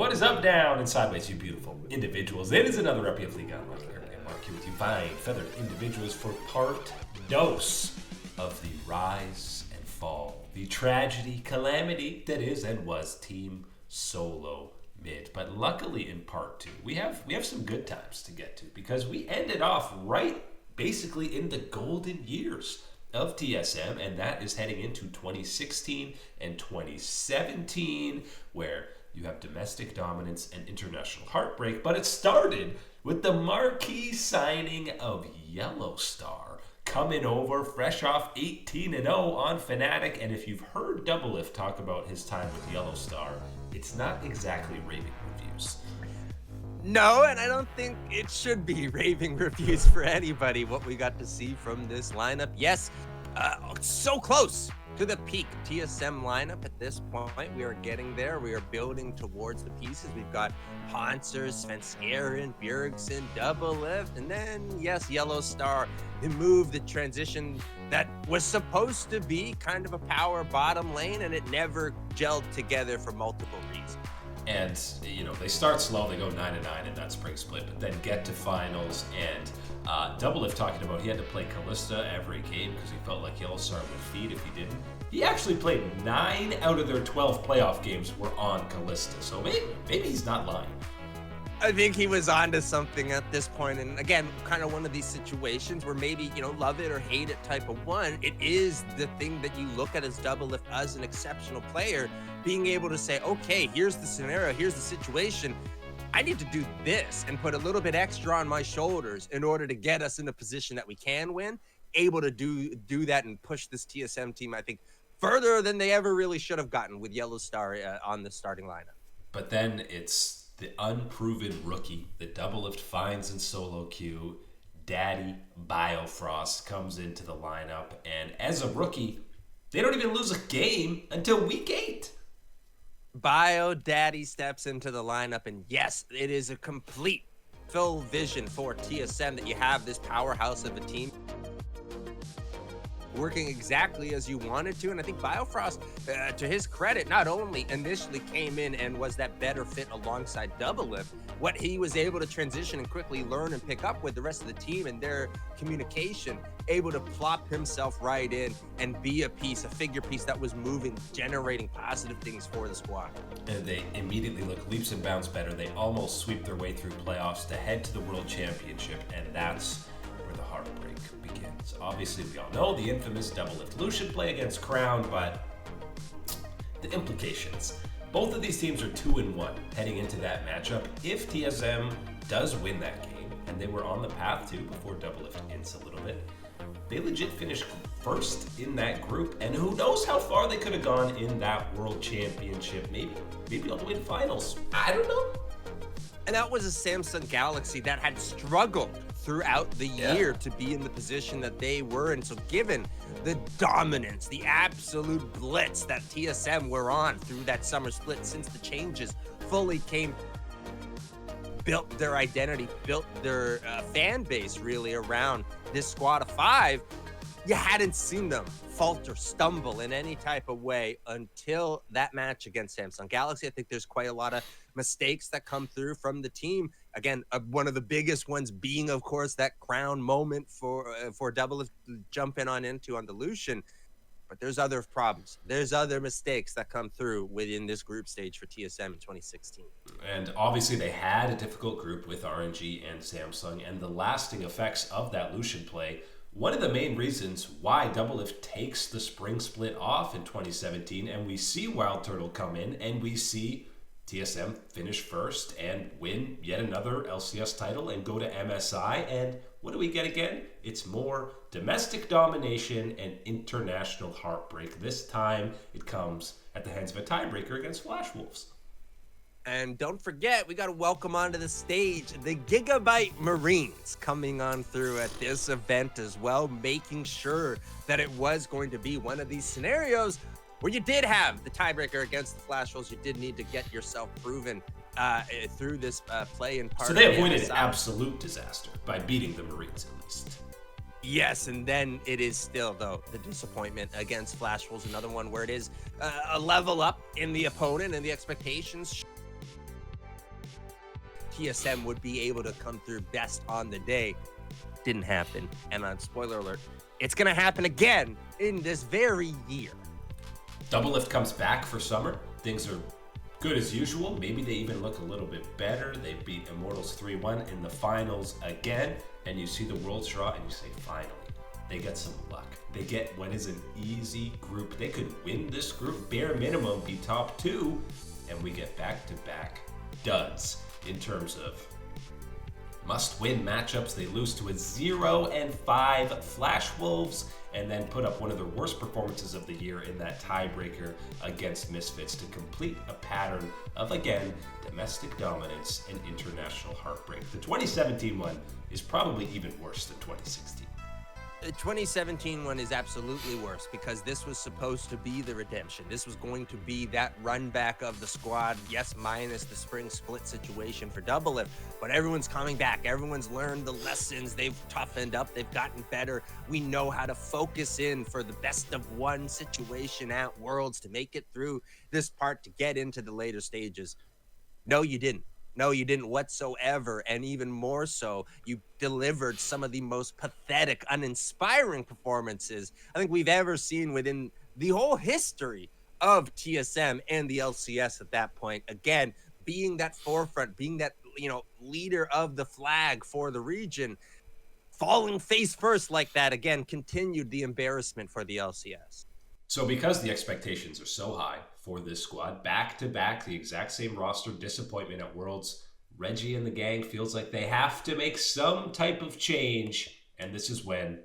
What is up, down, and sideways, you beautiful individuals? It is another epi of League Online here, and Mark here with you fine, feathered individuals for part dose of the rise and fall, the tragedy, calamity that is and was Team Solo Mid. But luckily in part two, we have some good times to get to, because we ended off right basically in the golden years of TSM, and that is heading into 2016 and 2017, where you have domestic dominance and international heartbreak. But it started with the marquee signing of Yellowstar, coming over fresh off 18-0 on Fnatic. And if you've heard Doublelift talk about his time with Yellowstar, it's not exactly raving reviews. No, and I don't think it should be raving reviews for anybody, what we got to see from this lineup. Yes, so close to the peak TSM lineup at this point. We are getting there. We are building towards the pieces. We've got Ponser, Svenskeren, Bjergsen, Doublelift, and then, yes, Yellowstar, the move, the transition that was supposed to be kind of a power bottom lane, and it never gelled together for multiple reasons. And, you know, they start slow, they go 9-9 in that spring split, but then get to finals. And Doublelift talking about he had to play Kalista every game because he felt like Yellowstar would feed if he didn't. He actually played 9 out of their 12 playoff games were on Kalista, so maybe he's not lying. I think he was onto something at this point. And again, kind of one of these situations where maybe, you know, love it or hate it type of one. It is the thing that you look at as Doublelift as an exceptional player, being able to say, okay, here's the scenario, here's the situation. I need to do this and put a little bit extra on my shoulders in order to get us in a position that we can win, able to do that and push this TSM team, I think, further than they ever really should have gotten with Yellowstar on the starting lineup. But then it's the unproven rookie that Doublelift finds in solo queue. Daddy Biofrost comes into the lineup, and as a rookie, they don't even lose a game until week 8. Biodaddy steps into the lineup, and yes, it is a complete full vision for TSM that you have this powerhouse of a team working exactly as you wanted to. And I think Biofrost, to his credit, not only initially came in and was that better fit alongside Doublelift, what he was able to transition and quickly learn and pick up with the rest of the team and their communication, able to plop himself right in and be a figure piece that was moving, generating positive things for the squad. And they immediately look leaps and bounds better. They almost sweep their way through playoffs to head to the World Championship, and that's where the heartbreak begins. Obviously, we all know the infamous Doublelift Lucian play against Crown, but the implications. Both of these teams are 2-1 heading into that matchup. If TSM does win that game, and they were on the path to before Doublelift hints a little bit, they legit finished first in that group, and who knows how far they could have gone in that World Championship. Maybe all the way to finals. I don't know. And that was a Samsung Galaxy that had struggled throughout the year to be in the position that they were. And so given the dominance, the absolute blitz that TSM were on through that summer split since the changes fully came, built their identity, built their fan base really around this squad of 5, you hadn't seen them falter, stumble in any type of way until that match against Samsung Galaxy. I think there's quite a lot of mistakes that come through from the team. Again, one of the biggest ones being, of course, that crown moment for Doublelift jumping on the Lucian. But there's other problems. There's other mistakes that come through within this group stage for TSM in 2016. And obviously they had a difficult group with RNG and Samsung, and the lasting effects of that Lucian play. One of the main reasons why Doublelift takes the spring split off in 2017, and we see Wild Turtle come in, and we see TSM finish first and win yet another LCS title and go to MSI. And what do we get again? It's more domestic domination and international heartbreak. This time it comes at the hands of a tiebreaker against Flash Wolves. And don't forget, we got to welcome onto the stage the Gigabyte Marines coming on through at this event as well, making sure that it was going to be one of these scenarios where you did have the tiebreaker against the Flash Wolves. You did need to get yourself proven through this play in part. So they avoided absolute disaster by beating the Marines at least. Yes, and then it is still, though, the disappointment against Flash Wolves, another one where it is a level up in the opponent and the expectations TSM would be able to come through best on the day. Didn't happen. And on spoiler alert, it's going to happen again in this very year. Doublelift comes back for summer. Things are good as usual. Maybe they even look a little bit better. They beat Immortals 3-1 in the finals again. And you see the Worlds draw and you say, finally, they get some luck. They get what is an easy group. They could win this group, bare minimum, be top 2. And we get back-to-back duds in terms of must-win matchups. They lose to a 0-5 Flash Wolves and then put up one of their worst performances of the year in that tiebreaker against Misfits to complete a pattern of, again, domestic dominance and international heartbreak. The 2017 one is probably even worse than 2016. The 2017 one is absolutely worse because this was supposed to be the redemption. This was going to be that run back of the squad, yes, minus the spring split situation for Doublelift, but everyone's coming back. Everyone's learned the lessons. They've toughened up. They've gotten better. We know how to focus in for the best of one situation at Worlds to make it through this part to get into the later stages. No, you didn't. No, you didn't whatsoever. And even more so, you delivered some of the most pathetic, uninspiring performances I think we've ever seen within the whole history of TSM and the LCS at that point. Again, being that forefront, being that, leader of the flag for the region, falling face first like that, again, continued the embarrassment for the LCS. So because the expectations are so high for this squad, back-to-back, the exact same roster, disappointment at Worlds, Reggie and the gang feels like they have to make some type of change, and this is when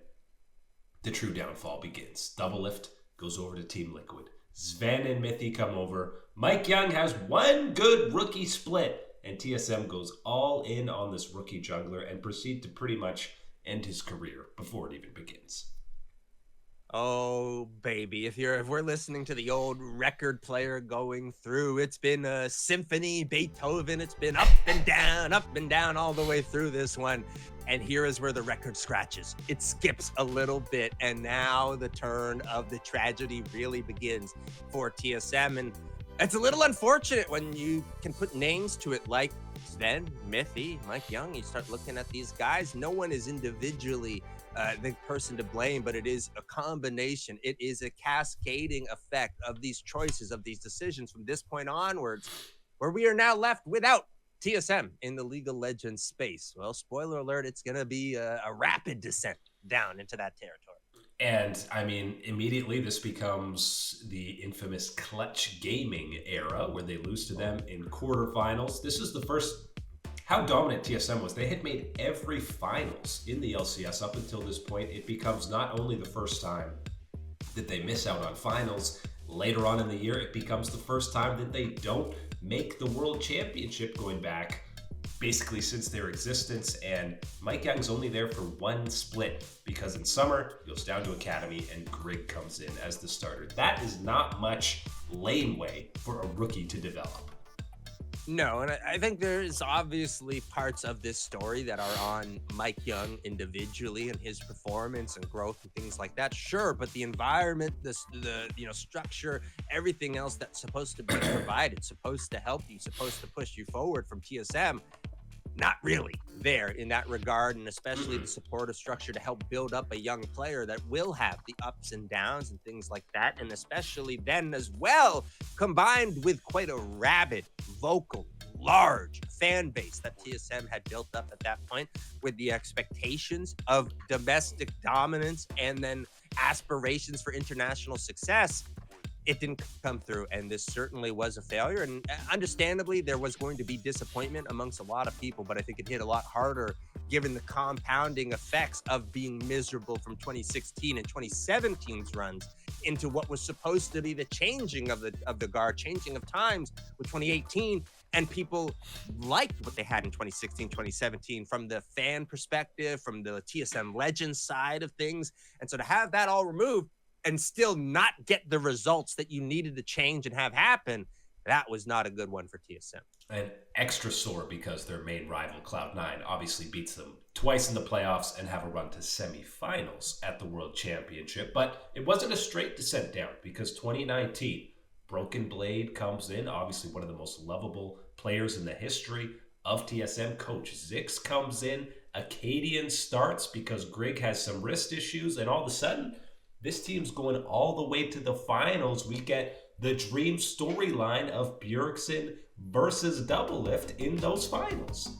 the true downfall begins. Doublelift goes over to Team Liquid. Sven and Mithy come over. Mike Young has one good rookie split, and TSM goes all in on this rookie jungler and proceed to pretty much end his career before it even begins. Oh, baby. If we're listening to the old record player going through, it's been a symphony, Beethoven. It's been up and down all the way through this one. And here is where the record scratches. It skips a little bit. And now the turn of the tragedy really begins for TSM. And it's a little unfortunate when you can put names to it like Sven, Mithy, Mike Young. You start looking at these guys. No one is individually the person to blame, but it is a combination. It is a cascading effect of these choices, of these decisions from this point onwards, where we are now left without TSM in the League of Legends space. Well, spoiler alert, it's going to be a rapid descent down into that territory. And I mean, immediately this becomes the infamous clutch gaming era where they lose to them in quarterfinals. This is the first. How dominant TSM was. They had made every finals in the LCS up until this point. It becomes not only the first time that they miss out on finals, later on in the year, it becomes the first time that they don't make the World Championship going back basically since their existence. And Mike Young's only there for one split because in summer, he goes down to Academy and Greg comes in as the starter. That is not much laneway for a rookie to develop. No, and I think there's obviously parts of this story that are on Mike Young individually and his performance and growth and things like that. Sure, but the environment, the structure, everything else that's supposed to be provided, supposed to help you, supposed to push you forward from TSM, not really there in that regard, and especially the supportive structure to help build up a young player that will have the ups and downs and things like that, and especially then as well, combined with quite a rabid, vocal, large fan base that TSM had built up at that point with the expectations of domestic dominance and then aspirations for international success. It didn't come through, and this certainly was a failure. And understandably, there was going to be disappointment amongst a lot of people, but I think it hit a lot harder given the compounding effects of being miserable from 2016 and 2017's runs into what was supposed to be the changing of the guard, changing of times with 2018. And people liked what they had in 2016, 2017 from the fan perspective, from the TSM Legends side of things. And so to have that all removed and still not get the results that you needed to change and have happen, that was not a good one for TSM. And extra sore because their main rival, Cloud9, obviously beats them twice in the playoffs and have a run to semifinals at the World Championship. But it wasn't a straight descent down because 2019, Broken Blade comes in, obviously one of the most lovable players in the history of TSM. Coach Zix comes in. Acadian starts because Greg has some wrist issues, and all of a sudden, this team's going all the way to the finals. We get the dream storyline of Bjergsen versus Doublelift in those finals.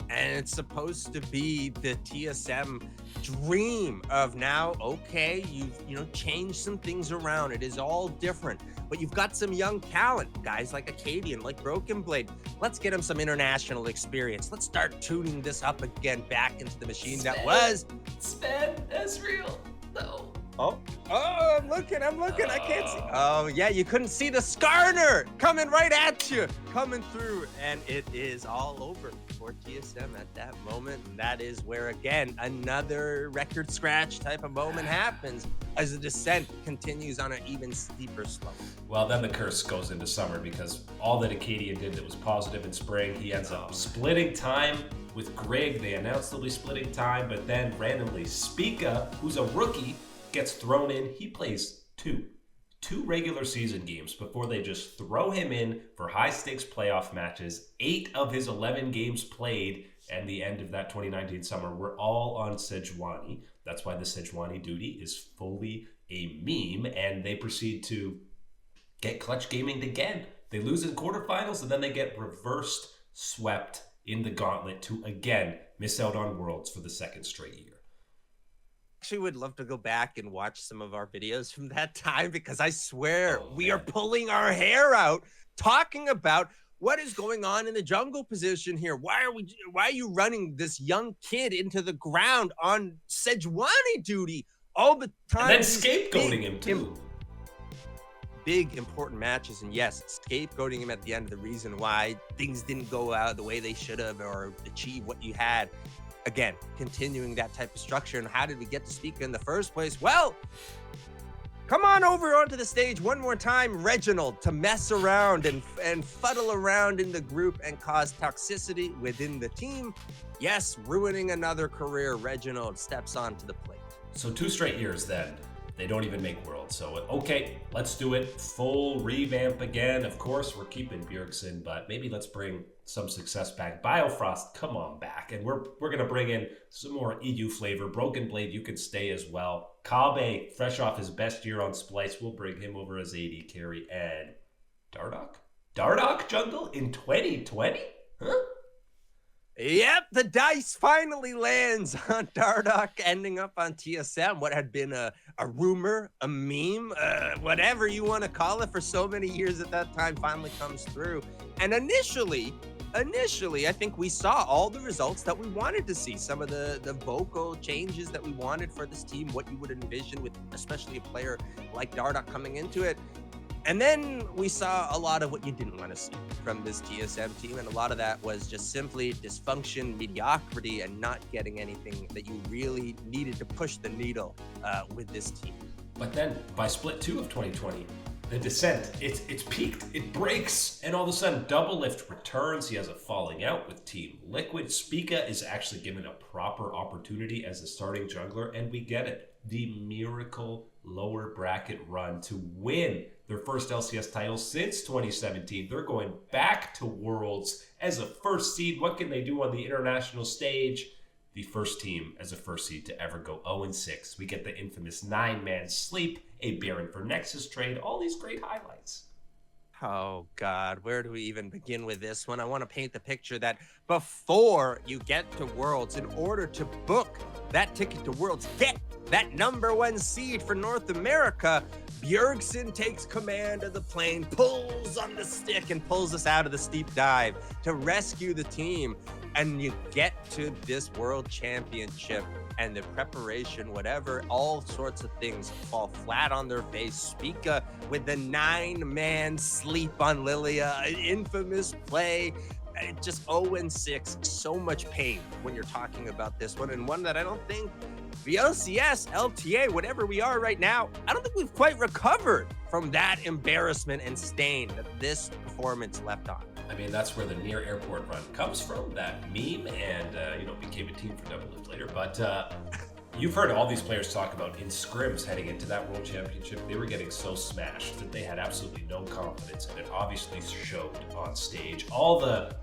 And it's supposed to be the TSM dream of now, okay, you've changed some things around. It is all different, but you've got some young talent, guys like Acadian, like Broken Blade. Let's get him some international experience. Let's start tuning this up again back into the machine that was. Sven, that's real. No. Oh, I'm looking. I can't see. Oh, yeah, you couldn't see the Skarner coming right at you, coming through. And it is all over for TSM at that moment. And that is where, again, another record scratch type of moment happens as the descent continues on an even steeper slope. Well, then the curse goes into summer because all that Acadian did that was positive in spring, he ends up splitting time with Greg. They announced they'll be splitting time, but then randomly Spica, who's a rookie, gets thrown in. He plays two regular season games before they just throw him in for high stakes playoff matches. 8 of his 11 games played, and the end of that 2019 summer were all on Sejuani. That's why the Sejuani duty is fully a meme, and they proceed to get clutch gaming again. They lose in quarterfinals, and then they get reversed swept in the gauntlet to again miss out on Worlds for the second straight year. Actually would love to go back and watch some of our videos from that time, because I swear we are pulling our hair out talking about what is going on in the jungle position here. Why are you running this young kid into the ground on Sejuani duty all the time? And then scapegoating him too. Big important matches, and yes, scapegoating him at the end of the reason why things didn't go out the way they should have or achieve what you had. Again, continuing that type of structure. And how did we get to speak in the first place? Well, come on over onto the stage one more time, Reginald, to mess around and fuddle around in the group and cause toxicity within the team. Yes, ruining another career. Reginald steps onto the plate. So 2 straight years then. They don't even make Worlds. So, okay, let's do it. Full revamp again. Of course, we're keeping Bjergsen, but maybe let's bring some success back. Biofrost, come on back. And we're going to bring in some more EU flavor. Broken Blade, you could stay as well. Kabe, fresh off his best year on Splice, we'll bring him over as AD carry. And Dardoch jungle in 2020? Huh? Yep, the dice finally lands on Dardoch ending up on TSM. What had been a rumor, a meme, whatever you want to call it for so many years at that time finally comes through. And initially, I think we saw all the results that we wanted to see. Some of the vocal changes that we wanted for this team, what you would envision with especially a player like Dardoch coming into it. And then we saw a lot of what you didn't want to see from this TSM team. And a lot of that was just simply dysfunction, mediocrity, and not getting anything that you really needed to push the needle with this team. But then by split 2 of 2020, the descent, it's peaked, it breaks, and all of a sudden Doublelift returns. He has a falling out with Team Liquid. Spica is actually given a proper opportunity as a starting jungler, and we get it. The miracle lower bracket run to win their first LCS title since 2017. They're going back to Worlds as a first seed. What can they do on the international stage? The first team as a first seed to ever go 0-6. We get the infamous 9-man sleep, a Baron for Nexus trade, all these great highlights. Oh, God, where do we even begin with this one? I want to paint the picture that before you get to Worlds, in order to book that ticket to Worlds, get that #1 seed for North America, Bjergsen takes command of the plane, pulls on the stick, and pulls us out of the steep dive to rescue the team. And you get to this World Championship, and the preparation, whatever, all sorts of things fall flat on their face. Spica with the 9-man sleep on Lilia, an infamous play. Just 0-6, so much pain when you're talking about this one, and one that I don't think the LCS, LTA, whatever we are right now, I don't think we've quite recovered from that embarrassment and stain that this performance left on. I mean, that's where the near airport run comes from, that meme, and, became a team for Doublelift later. But you've heard all these players talk about in scrims heading into that World Championship, they were getting so smashed that they had absolutely no confidence, and it obviously showed on stage. All the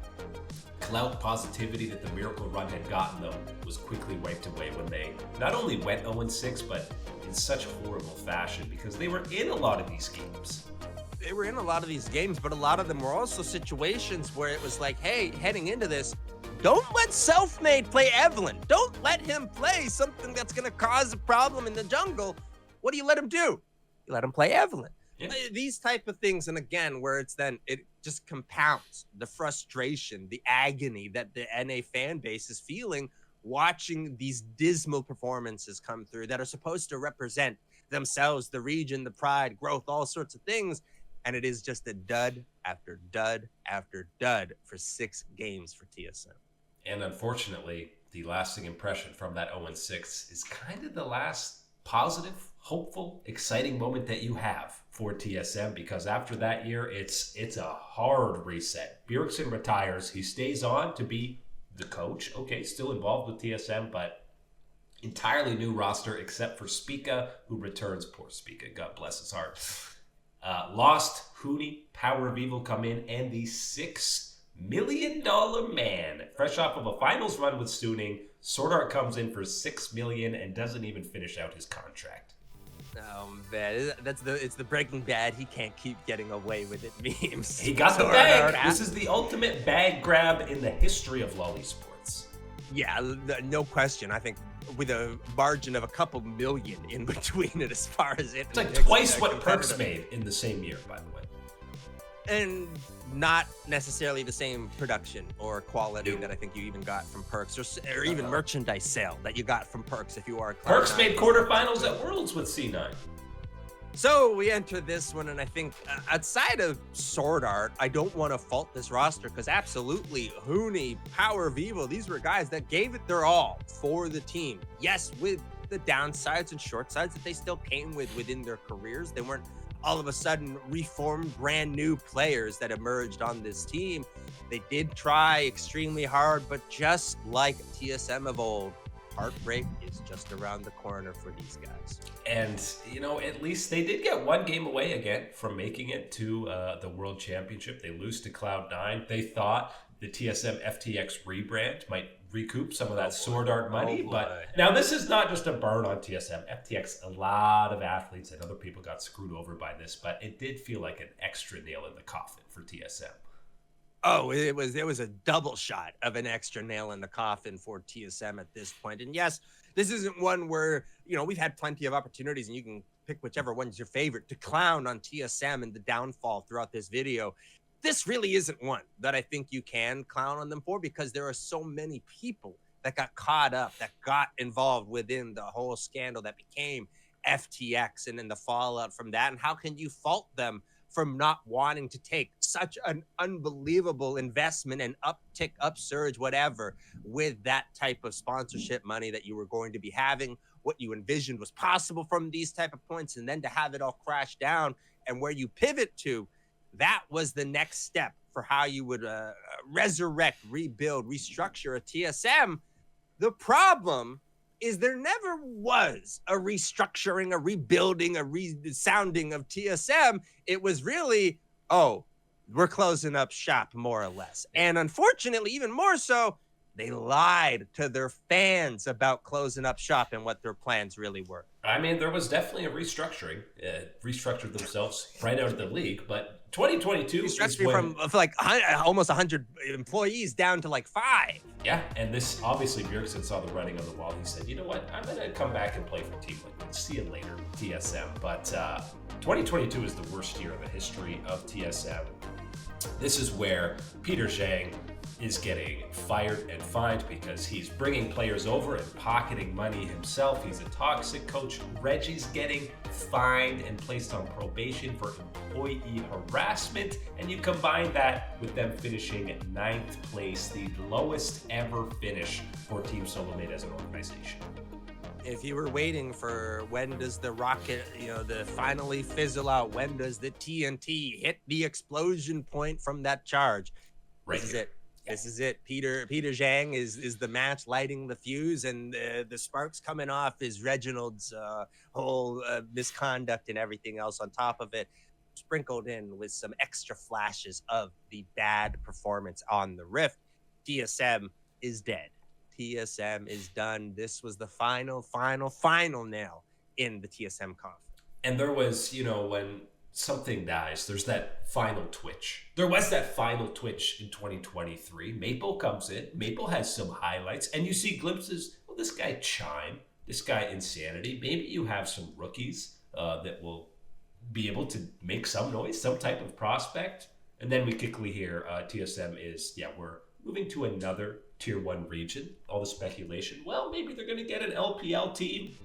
clout positivity that the Miracle Run had gotten, though, was quickly wiped away when they not only went 0-6, but in such horrible fashion because they were in a lot of these games. They were in a lot of these games, but a lot of them were also situations where it was like, hey, heading into this, don't let Selfmade play Evelyn. Don't let him play something that's going to cause a problem in the jungle. What do you let him do? You let him play Evelyn. Yeah. These type of things, and again, where it's then, it just compounds the frustration, the agony that the NA fan base is feeling watching these dismal performances come through that are supposed to represent themselves, the region, the pride, growth, all sorts of things. And it is just a dud after dud after dud for 6 games for TSM. And unfortunately, the lasting impression from that 0-6 is kind of the last positive, hopeful, exciting moment that you have for TSM, because after that year, it's a hard reset. Bjergsen retires. He stays on to be the coach. Okay, still involved with TSM, but entirely new roster except for Spica, who returns. Poor Spica, God bless his heart. Lost, Huni, Power of Evil come in, and the $6 million man, fresh off of a finals run with Stooning, Sword Art comes in for $6 million and doesn't even finish out his contract. Oh man, it's the Breaking Bad. He can't keep getting away with it memes. He got the bag. This is the ultimate bag grab in the history of LoL esports. Yeah, no question. I think with a margin of a couple million in between it, as far as it. It's like twice what Perks made in the same year, by the way. And not necessarily the same production or quality that I think you even got from Perks, or even merchandise sale that you got from Perks if you are. Perks made quarterfinals at Worlds with C9. So we enter this one, and I think outside of Sword Art, I don't want to fault this roster because absolutely, Huni, Power of Evil, these were guys that gave it their all for the team. Yes, with the downsides and short sides that they still came with within their careers. They weren't all of a sudden reformed brand new players that emerged on this team. They did try extremely hard, but just like TSM of old, heartbreak is just around the corner for these guys. And, you know, at least they did get one game away again from making it to the World Championship. They lose to Cloud9. They thought the TSM FTX rebrand might recoup some of that Sword Art money. But now this is not just a burn on TSM. FTX, a lot of athletes and other people got screwed over by this, but it did feel like an extra nail in the coffin for TSM. Oh, it was a double shot of an extra nail in the coffin for TSM at this point. And yes, this isn't one where, you know, we've had plenty of opportunities and you can pick whichever one's your favorite to clown on TSM and the downfall throughout this video. This really isn't one that I think you can clown on them for, because there are so many people that got caught up, that got involved within the whole scandal that became FTX and then the fallout from that. And how can you fault them from not wanting to take such an unbelievable investment and upsurge, whatever, with that type of sponsorship money that you were going to be having, what you envisioned was possible from these type of points, and then to have it all crash down, and where you pivot to, that was the next step for how you would resurrect, rebuild, restructure a TSM. The problem is there never was a restructuring, a rebuilding, a resounding of TSM. It was really, oh, we're closing up shop, more or less. And unfortunately, even more so, they lied to their fans about closing up shop and what their plans really were. I mean, there was definitely a restructuring. Restructured themselves right out of the league, but 2022 is when, from like almost 100 employees down to like 5. Yeah, and this, obviously, Bjergsen saw the writing on the wall. He said, you know what, I'm going to come back and play for Team Liquid. See you later, TSM. But 2022 is the worst year in the history of TSM. This is where Peter Zhang is getting fired and fined because he's bringing players over and pocketing money himself. He's a toxic coach. Reggie's getting fined and placed on probation for employee harassment. And you combine that with them finishing 9th place, the lowest ever finish for Team Solomate as an organization. If you were waiting for when does the rocket, the finally fizzle out, when does the TNT hit the explosion point from that charge? This is it. This is it. Peter Zhang is the match lighting the fuse, and the sparks coming off is Reginald's whole misconduct and everything else on top of it, sprinkled in with some extra flashes of the bad performance on the Rift. TSM is dead. TSM is done. This was the final nail in the TSM coffin. And there was, when something dies, there's that final twitch. There was that final twitch in 2023. Maple comes in. Maple has some highlights, and you see glimpses. Well, this guy Chime, this guy Insanity. Maybe you have some rookies that will be able to make some noise, some type of prospect. And then we quickly hear TSM is, we're moving to another tier 1 region. All the speculation. Well, maybe they're going to get an LPL team.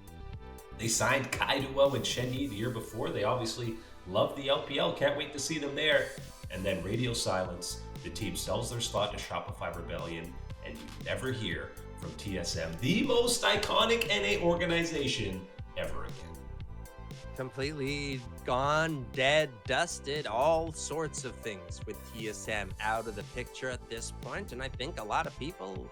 They signed Kaiduo and Shenyi the year before. They obviously love the LPL. Can't wait to see them there. And then radio silence. The team sells their slot to Shopify Rebellion, and you never hear from TSM, the most iconic NA organization ever again. Completely gone, dead, dusted, all sorts of things with TSM out of the picture at this point. And I think a lot of people,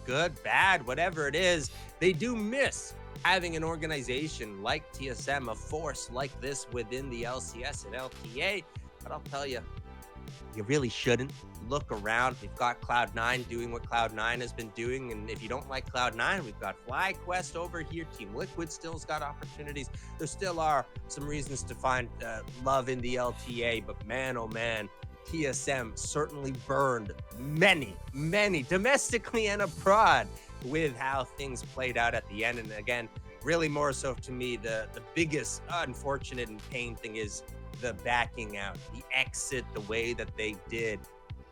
good, bad, whatever it is, they do miss having an organization like TSM, a force like this within the LCS and LTA. But I'll tell you, you really shouldn't. Look around. We've got Cloud9 doing what Cloud9 has been doing. And if you don't like Cloud9, we've got FlyQuest over here. Team Liquid still's got opportunities. There still are some reasons to find love in the LTA. But man, oh man, TSM certainly burned many domestically and abroad with how things played out at the end. And again, really more so to me, the biggest unfortunate and pain thing is the backing out, the exit, the way that they did.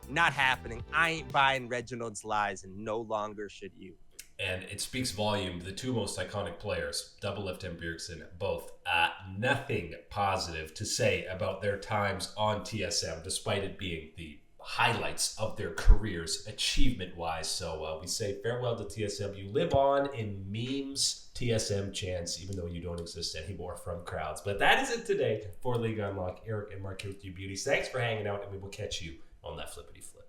Not happening. I ain't buying Reginald's lies, and no longer should you. And it speaks volume. The two most iconic players, Doublelift and Bjergsen, both nothing positive to say about their times on TSM, despite it being the highlights of their careers achievement-wise. So we say farewell to TSM. You live on in memes, TSM chants, even though you don't exist anymore from crowds. But that is it today for League Unlock. Eric and Mark here with you, beauties. Thanks for hanging out, and we will catch you on that flippity flip.